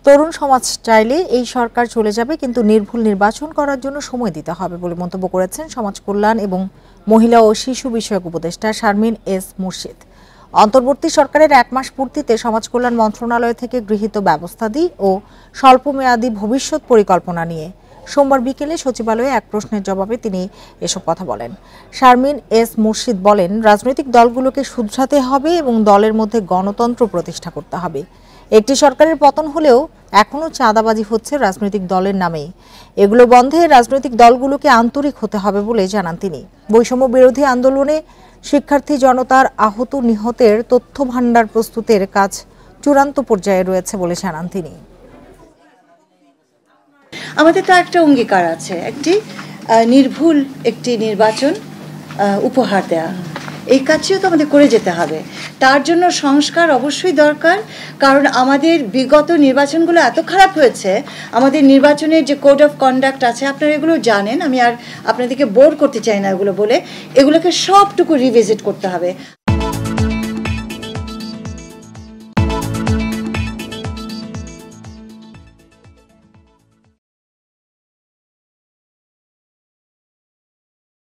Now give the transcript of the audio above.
তরুণ সমাজ চাইলে এই সরকার চলে যাবে, কিন্তু নির্ভুল নির্বাচন করার জন্য সময় দিতে হবে বলে মন্তব্য করেছেন সমাজ কল্যাণ এবং মহিলা ও শিশু বিষয়ক উপদেষ্টা শারমিন এস মুর্শিদ। অন্তর্বর্তী সরকারের 1 মাস পূর্তিতে সমাজ কল্যাণ মন্ত্রণালয় থেকে গৃহীত ব্যবস্থাদি ও স্বল্পমেয়াদী ভবিষ্যৎ পরিকল্পনা নিয়ে সোমবার বিকেলে সচিবালয়ে এক প্রশ্নের জবাবে তিনি এসব কথা বলেন। শারমিন এস মুর্শিদ বলেন, রাজনৈতিক দলগুলোকে শুধরাতে হবে এবং দলের মধ্যে গণতন্ত্র প্রতিষ্ঠা করতে হবে। একটি সরকারের পতন হলেও এখনো চাঁদাবাজি হচ্ছে রাজনৈতিক দলের নামেই। এগুলো বন্ধে রাজনৈতিক দলগুলোকে আন্তরিক হতে হবে বলে জানান তিনি। বৈষম্য বিরোধী আন্দোলনে শিক্ষার্থী জনতার আহত নিহতের তথ্য ভান্ডার প্রস্তুতের কাজ চূড়ান্ত পর্যায়ে রয়েছে বলে জানান তিনি। আমাদের তো একটা অঙ্গীকার আছে, একটি নির্ভুল একটি নির্বাচন উপহার দেয়া। এই কাজটিও তো আমাদের করে যেতে হবে। তার জন্য সংস্কার অবশ্যই দরকার, কারণ আমাদের বিগত নির্বাচনগুলো এত খারাপ হয়েছে। আমাদের নির্বাচনের যে কোড অফ কন্ডাক্ট আছে, আপনারা এগুলো জানেন, আমি আর আপনাদেরকে বোর করতে চাই না এগুলো বলে। এগুলোকে সবটুকু রিভিজিট করতে হবে।